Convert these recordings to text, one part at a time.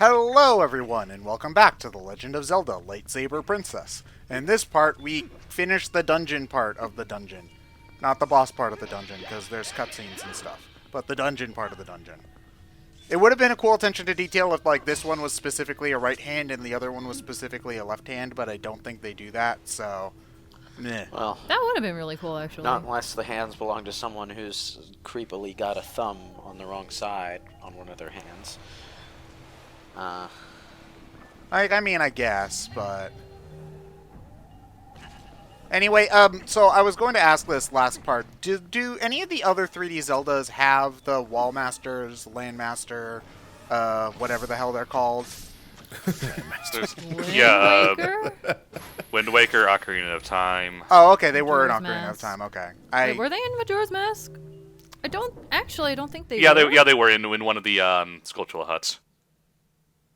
Hello everyone, and welcome back to The Legend of Zelda, Lightsaber Princess. In this part, we finished the dungeon part of the dungeon. Not the boss part of the dungeon, because there's cutscenes and stuff, but the dungeon part of the dungeon. It would have been a cool attention to detail if, like, this one was specifically a right hand and the other one was specifically a left hand, but I don't think they do that, so... meh. Well, That would have been really cool, actually. not unless the hands belong to someone who's creepily got a thumb on the wrong side on one of their hands. I mean, I guess, but... Anyway, so I was going to ask this last part. Do any of the other 3D Zeldas have the Wall Masters, Landmaster, whatever the hell they're called? Waker? Wind Waker, Ocarina of Time. Oh, okay, they were in Majora's Ocarina of Mask. Time, okay. Wait, were they in Majora's Mask? I don't think they Yeah, were. they were in one of the Skulltula huts.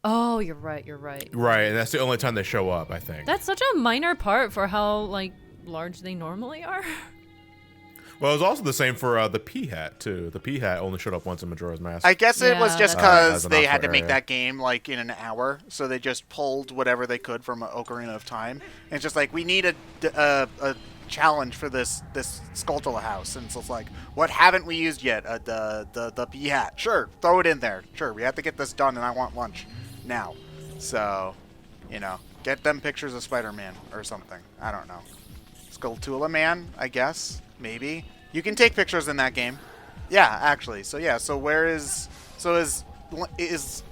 Oh, you're right. Right, and that's the only time they show up, I think. That's such a minor part for how, like, large they normally are. Well, it was also the same for the P-Hat, too. The P-Hat only showed up once in Majora's Mask. I guess it was Yeah, just that's because as an they had to offer make area. that game, like, in an hour, so they just pulled whatever they could from Ocarina of Time. And it's just like, we need a challenge for this Skulltula house. And so it's like, what haven't we used yet? The P-Hat. Sure, throw it in there. Sure, we have to get this done, and I want lunch now. So, you know, get them pictures of Spider-Man or something. I don't know. Skulltula Man, I guess. Maybe. You can take pictures in that game. Yeah, actually. So, yeah. So, is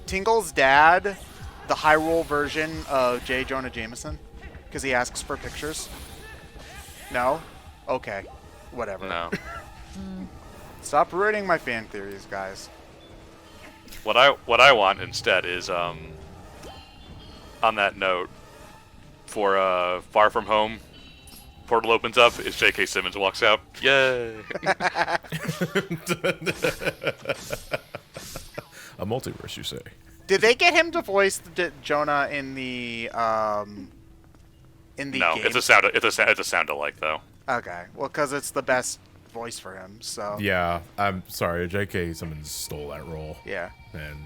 Tingle's dad the Hyrule version of J. Jonah Jameson? Because he asks for pictures? No? Okay. Whatever. No. Stop ruining my fan theories, guys. What I want instead is on that note, for Far From Home, portal opens up, is J.K. Simmons walks out. Yay! A multiverse, you say? Did they get him to voice Jonah in the No, game? it's a sound alike though. Okay, well, because it's the best voice for him, so... Yeah, I'm sorry. J.K. Simmons stole that role. Yeah. And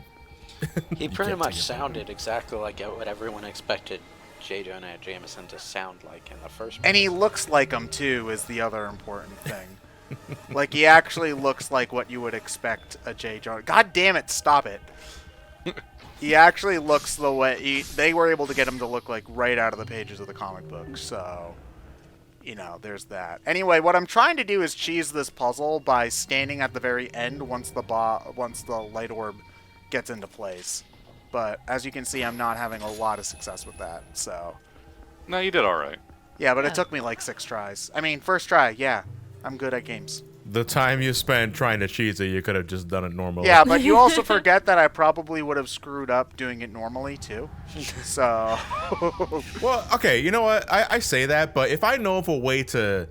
he you pretty can't much take it from sounded exactly like what everyone expected J. Jonah Jameson to sound like in the first And he place. looks like him, too, is the other important thing. Like, he actually looks like what you would expect a J. Jonah... God damn it, stop it. He actually looks the way... They were able to get him to look like right out of the pages of the comic book, so... You know, there's that. Anyway, what I'm trying to do is cheese this puzzle by standing at the very end once the light orb gets into place. But as you can see, I'm not having a lot of success with that, so... No, you did all right. Yeah, but it Yeah. took me like 6 tries. I mean, first try, yeah. I'm good at games. the time you spent trying to cheese it, you could have just done it normally. Yeah, but you also forget that I probably would have screwed up doing it normally, too. So... Well, okay, you know what? I say that, but if I know of a way to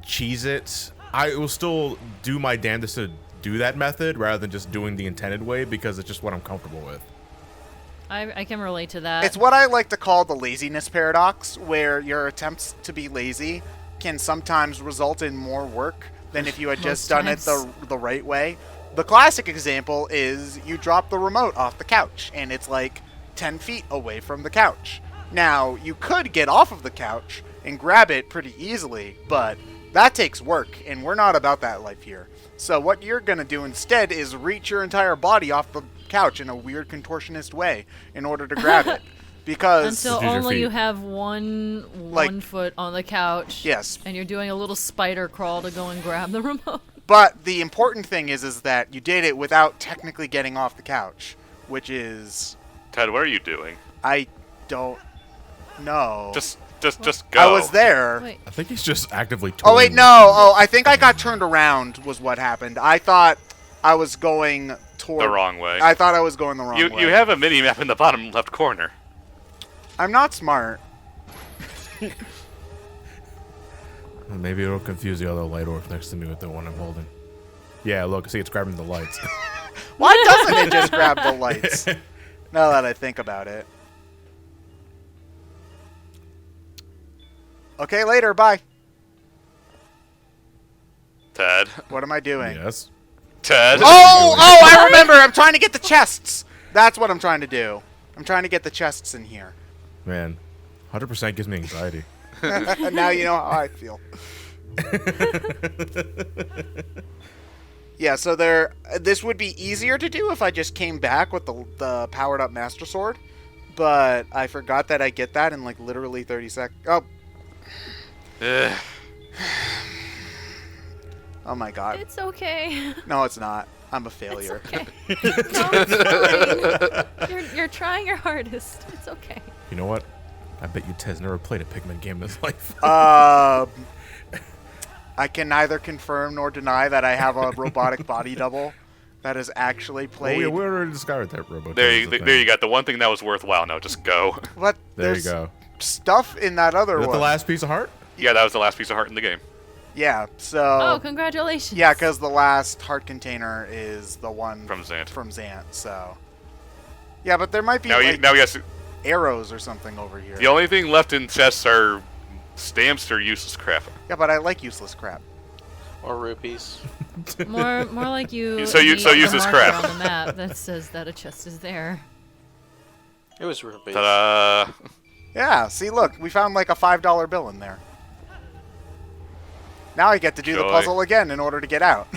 cheese it, I will still do my damnedest to do that method rather than just doing the intended way because it's just what I'm comfortable with. I can relate to that. It's what I like to call the laziness paradox, where your attempts to be lazy can sometimes result in more work than if you had just done it the right way. The classic example is you drop the remote off the couch, and it's like 10 feet away from the couch. Now, you could get off of the couch and grab it pretty easily, but that takes work, and we're not about that life here. So what you're going to do instead is reach your entire body off the couch in a weird contortionist way in order to grab it. Because... Until Just use your only feet. you have one foot on the couch. Yes. And you're doing a little spider crawl to go and grab the remote. But the important thing is that you did it without technically getting off the couch, which is... Ted, what are you doing? I don't know. Just go. I was there. Wait. I think he's just actively Oh, wait, toying no. Oh, I think I got turned around was what happened. I thought I was going toward... the wrong way. I thought I was going the wrong way. You have a mini map in the bottom left corner. I'm not smart. Maybe it'll confuse the other light orb next to me with the one I'm holding. Yeah, look, see, it's grabbing the lights. Why doesn't it just grab the lights? Now that I think about it. Okay, later. Bye. Ted. What am I doing? Yes. Ted. Oh, I remember. I'm trying to get the chests. That's what I'm trying to do. I'm trying to get the chests in here. Man, 100% gives me anxiety. Now you know how I feel. Yeah, so this would be easier to do if I just came back with the powered up Master Sword, but I forgot that I get that in like literally 30 seconds. Oh. Ugh. Oh my god. It's okay. No, it's not. I'm a failure. It's okay. No, it's fine. You're trying your hardest. It's okay. You know what? I bet you Tez never played a Pikmin game in his life. I can neither confirm nor deny that I have a robotic body double that has actually played. Oh, yeah, we already discovered that robot. There you got the one thing that was worthwhile. No, just go. What? There you go. Stuff in that other Is that one. the last piece of heart? Yeah, that was the last piece of heart in the game. Yeah, so... Oh, congratulations. Yeah, because the last heart container is the one... From Zant. From Zant, so... Yeah, but there might be, Now yes, arrows or something over here. the only thing left in chests are stamps or useless crap. Yeah, but I like useless crap. Or rupees. More like you. So use this marker crap. on the map that says that a chest is there. It was rupees. Ta-da! Yeah, see, look, we found like a $5 bill in there. Now I get to do the Joy. puzzle again in order to get out.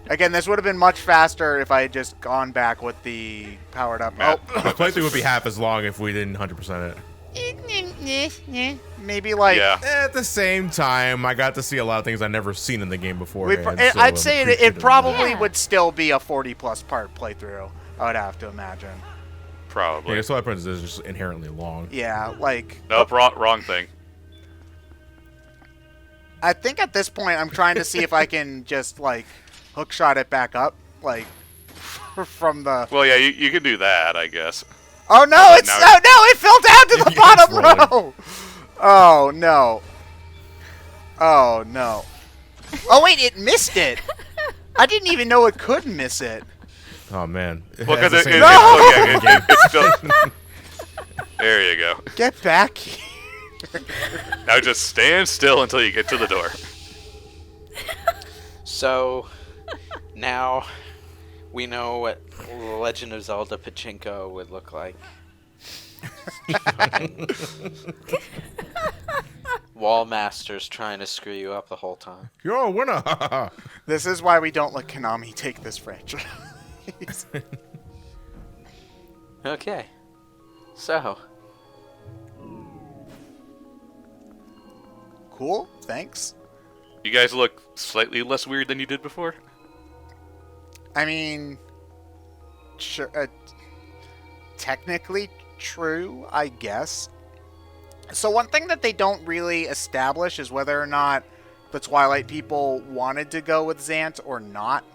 Again, this would have been much faster if I had just gone back with the powered up. Matt. Oh, The playthrough would be half as long if we didn't 100% it. maybe like... Yeah. At the same time, I got to see a lot of things I'd never seen in the game before. I'd say it probably Yeah. would still be a 40-plus part playthrough, I would have to imagine. Probably. Yeah, Twilight Princess is just inherently long. Yeah, like... Nope, wrong thing. I think at this point I'm trying to see if I can just, like, hookshot it back up, like, from the... Well, yeah, you can do that, I guess. Oh, no, it's... now- Oh, no, it fell down to the It's bottom rolling. row! Oh, no. Oh, no. Oh, wait, it missed it! I didn't even know it could miss it. Oh, man. Well, because That's the same No! it's still... There you go. Get back here. Now just stand still until you get to the door. So, now we know what Legend of Zelda Pachinko would look like. Wall Masters trying to screw you up the whole time. You're a winner. This is why we don't let Konami take this franchise. Okay. So, Cool, thanks. You guys look slightly less weird than you did before. I mean, sure, technically true, I guess. So one thing that they don't really establish is whether or not the Twilight people wanted to go with Zant or not.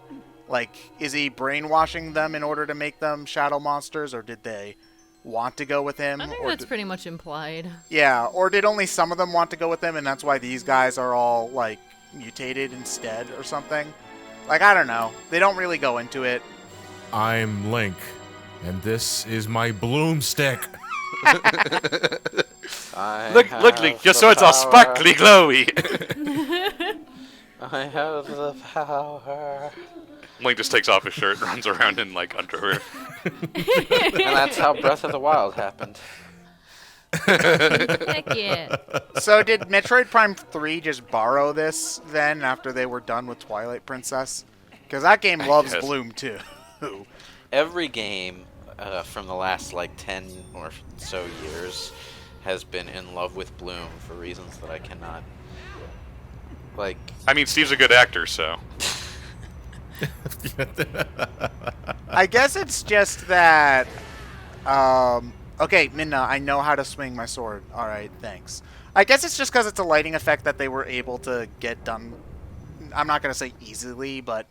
Like, is he brainwashing them in order to make them shadow monsters, or did they want to go with him? I think or that's pretty much implied. Yeah, or did only some of them want to go with him, and that's why these guys are all, like, mutated instead or something? Like, I don't know. They don't really go into it. I'm Link, and this is my Bloomstick. Look, Link, your sword's all sparkly glowy. I have the power. Link just takes off his shirt and runs around in, like, underwear. And that's how Breath of the Wild happened. Heck yeah. So did Metroid Prime 3 just borrow this then after they were done with Twilight Princess? Because that game loves guess. Bloom too. Every game from the last, like, 10 or so years has been in love with Bloom for reasons that I cannot... Like... I mean, Steve's a good actor, so... I guess it's just that... okay, Minna, I know how to swing my sword. Alright, thanks. I guess it's just because it's a lighting effect that they were able to get done... I'm not going to say easily, but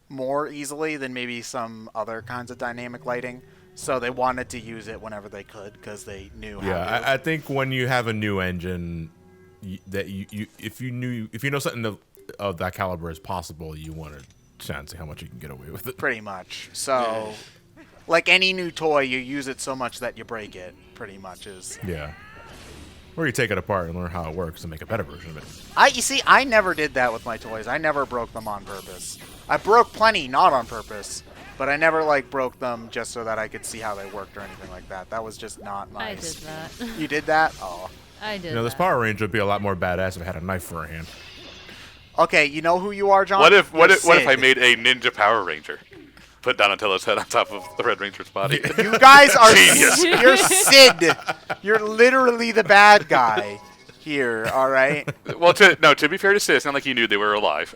more easily than maybe some other kinds of dynamic lighting. So they wanted to use it whenever they could because they knew how to. Yeah, I think when you have a new engine, that if you know something of that caliber is possible, you want to try and see how much you can get away with it. Pretty much. So, like any new toy, you use it so much that you break it. Pretty much is. Yeah. Or you take it apart and learn how it works and make a better version of it. You see, I never did that with my toys. I never broke them on purpose. I broke plenty not on purpose, but I never like broke them just so that I could see how they worked or anything like that. That was just not nice. I did that. You did that? Oh. I did. You know, this that. Power Ranger would be a lot more badass if it had a knife for a hand. Okay, you know who you are, John? What if You're I Sid. made a Ninja Power Ranger? Put Donatello's head on top of the Red Ranger's body. You guys are Genius. You're Sid. You're literally the bad guy here, all right? Well, to be fair to Sid, it's not like he knew they were alive.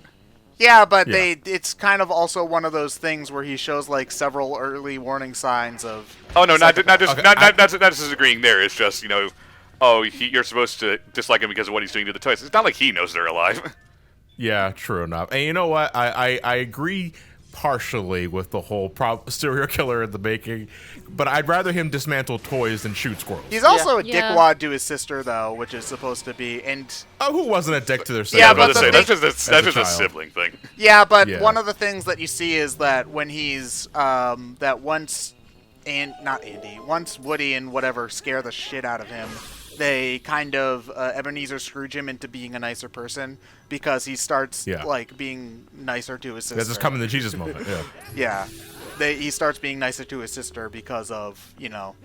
Yeah, but Yeah. it's kind of also one of those things where he shows like several early warning signs of Oh no, not just Okay, not just agreeing there. It's just you're supposed to dislike him because of what he's doing to the toys. It's not like he knows they're alive. Yeah, true enough. And you know what? I agree partially with the whole serial killer in the making, but I'd rather him dismantle toys than shoot squirrels. He's also a Yeah. dickwad to his sister though, which is supposed to be Oh, who wasn't a dick to their sister? Yeah, I was about but to say the that's thing- just a as a child. sibling thing. Yeah, but Yeah. one of the things that you see is that when he's that once once Woody and whatever scare the shit out of him, they kind of Ebenezer Scrooge him into being a nicer person because he starts Yeah. like being nicer to his sister. That's just coming to Jesus moment. Yeah. Yeah. He starts being nicer to his sister because of,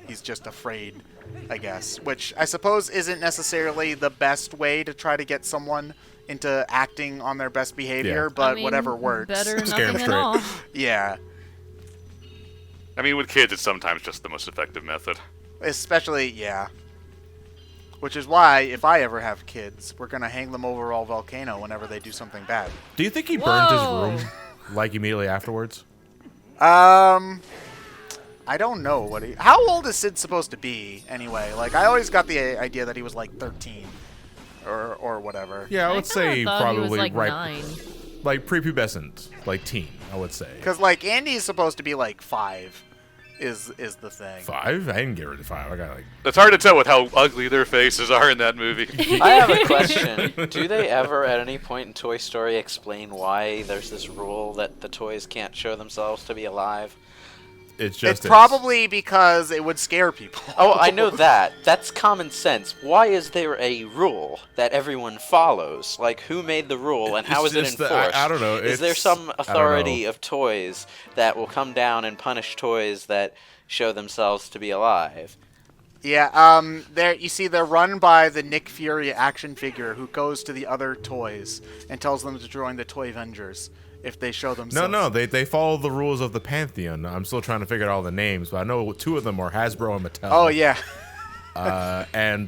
he's just afraid, I guess. Which I suppose isn't necessarily the best way to try to get someone into acting on their best behavior, Yeah. but I mean, whatever works. Better Scare 'em nothing at straight. all. Yeah. I mean, with kids, it's sometimes just the most effective method. Especially, yeah. Which is why, if I ever have kids, we're going to hang them over a volcano whenever they do something bad. Do you think he burned his Whoa. room like immediately afterwards? I don't know how old is Sid supposed to be anyway? Like, I always got the idea that he was like 13 or whatever. Yeah, I would kinda say thought he was, probably like, right, 9. like prepubescent, like teen. I would say. Because like Andy's supposed to be like 5, is the thing. 5? I didn't get rid of 5. I got like. It's hard to tell with how ugly their faces are in that movie. I have a question. Do they ever, at any point in Toy Story, explain why there's this rule that the toys can't show themselves to be alive? It's just. It's probably because it would scare people. Oh, I know that. That's common sense. Why is there a rule that everyone follows? Like, who made the rule and how It's is it just enforced? that- I don't know. Is there It's- some I don't authority know. of toys that will come down and punish toys that show themselves to be alive? Yeah, they're run by the Nick Fury action figure who goes to the other toys and tells them to join the Toy Avengers if they show themselves. No, they follow the rules of the Pantheon. I'm still trying to figure out all the names, but I know 2 of them are Hasbro and Mattel. Oh, yeah. And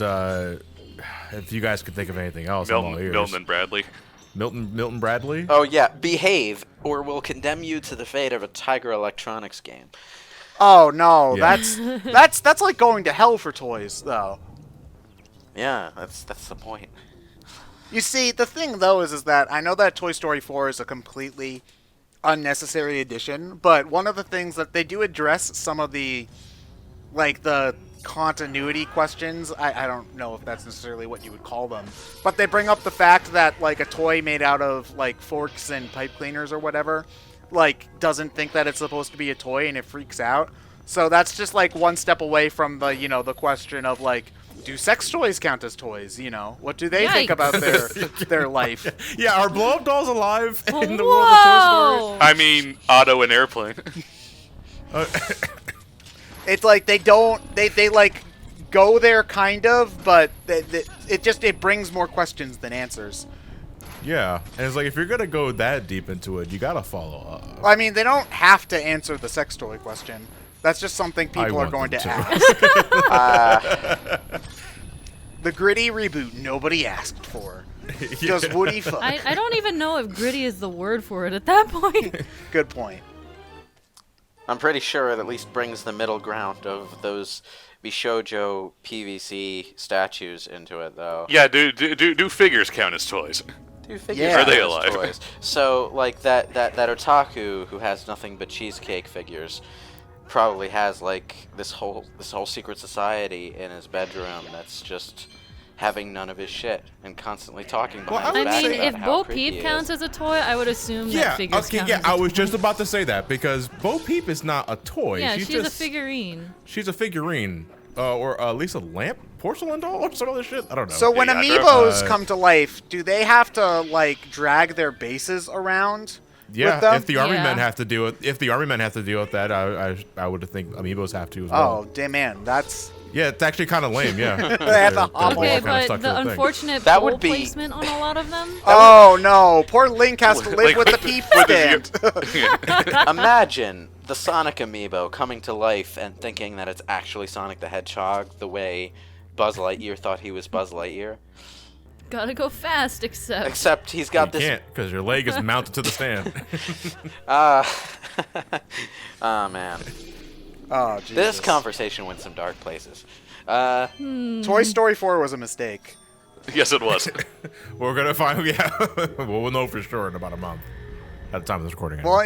if you guys could think of anything else, I'm all ears. Milton and Bradley. Milton Bradley. Oh yeah, behave, or we'll condemn you to the fate of a Tiger Electronics game. Oh, no. Yeah. That's like going to hell for toys, though. Yeah, that's the point. You see, the thing, though, is that I know that Toy Story 4 is a completely unnecessary addition, but one of the things that they do address some of the continuity questions. I don't know if that's necessarily what you would call them, but they bring up the fact that, like, a toy made out of, like, forks and pipe cleaners or whatever, like, doesn't think that it's supposed to be a toy and it freaks out. So that's just, like, one step away from the, the question of, like, do sex toys count as toys? What do they think Yikes. about their life? Yeah, are blow up dolls alive in the world of Toy Story? Whoa! I mean, Otto and Airplane. It's like they like go there kind of, but it brings more questions than answers. Yeah, and it's like if you're gonna go that deep into it, you gotta follow up. I mean, they don't have to answer the sex toy question. That's just something people are want going to them ask. The gritty reboot nobody asked for. Does Woody fuck? I don't even know if gritty is the word for it at that point. Good point. I'm pretty sure it at least brings the middle ground of those Bishojo PVC statues into it, though. Yeah, do figures count as toys? Do figures Yeah. Are they as alive? toys. So, like, that otaku who has nothing but cheesecake figures probably has, like, this whole secret society in his bedroom that's just having none of his shit and constantly talking behind I his would back I mean, about if how Bo creepy Peep he counts is. as a toy, I would assume Yeah, that figures okay, count yeah, as a I was toy. just about to say that because Bo Peep is not a toy. Yeah, she's she's a just, figurine. She's a figurine, or at least a lamp porcelain doll or some other shit. I don't know. So when Yeah, amiibos come to life, do they have to like drag their bases around? yeah, with them? if the army Yeah. men have to deal with that, I would think amiibos have to as Oh, well. damn man, that's Yeah, it's actually kind of lame. Yeah. They have to hobble. Okay, kinda but stuck to the thing. unfortunate That pole would be- placement on a lot of them. Oh no, poor Link has to live Link with the with peep with his- stand. Imagine the Sonic amiibo coming to life and thinking that it's actually Sonic the Hedgehog, the way Buzz Lightyear thought he was Buzz Lightyear. Gotta go fast, Except he's got You this. can't because your leg is mounted to the stand. Oh man, Oh Jesus. this conversation went some dark places. Toy Story 4 was a mistake. Yes, it was. We're gonna find. Yeah, we'll know for sure in about a month. At the time of this recording. Well,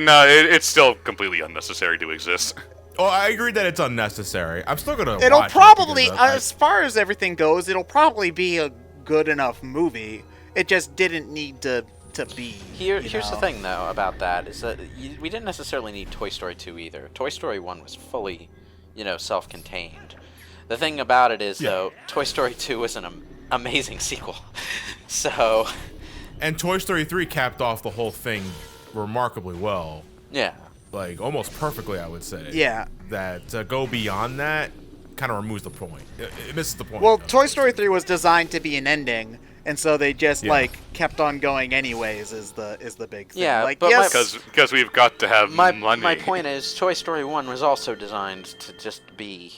No, it's still completely unnecessary to exist. Oh, I agree that it's unnecessary. I'm still gonna. it'll watch it probably, because I- as far as everything goes, it'll probably be a good enough movie. It just didn't need to be. Here's the know. thing, though, about that is that we didn't necessarily need Toy Story 2 either. Toy Story 1 was fully, self-contained. The thing about it is, Yeah. though, Toy Story 2 was an amazing sequel. So, And Toy Story 3 capped off the whole thing remarkably well, yeah. like almost perfectly, I would say. Yeah. That to go beyond that kind of removes the point. It misses the point. Well, of it. Toy Story 3 was designed to be an ending, and so they just Yeah. kept on going anyways. Is the big thing. Yeah, like but yes, Because we've got to have My money. point is, Toy Story 1 was also designed to just be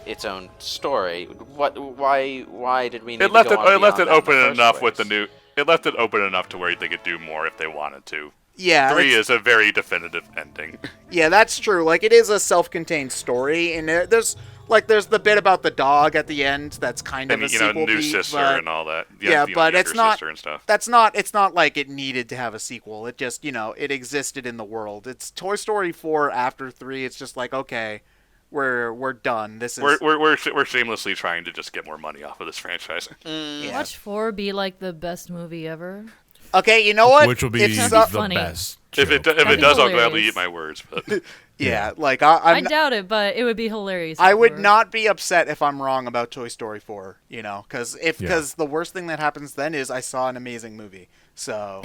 its own story. Why did we need It left to it. go on It left beyond it that in open the first enough with place? the new. It left it open enough to where they could do more if they wanted to. yeah, 3 it's- is a very definitive ending. yeah, that's true. Like it is a self-contained story, and there's the bit about the dog at the end that's kind And of a sequel new beat, sister but- and all that. Yeah, but younger it's not. sister and stuff. That's not. It's not like it needed to have a sequel. It just it existed in the world. It's Toy Story 4 after 3. It's just like okay, we're done. This is We're shamelessly trying to just get more money off of this franchise. yeah. Watch 4 be like the best movie ever. Okay, you know what? which will be If the That'd be so- funny. best. If it joke. That'd be does, I'll gladly hilarious. eat my words. But yeah, like I I'm. doubt it, but it would be hilarious. I if would it were. not be upset if I'm wrong about Toy Story 4, because Yeah. the worst thing that happens then is I saw an amazing movie. So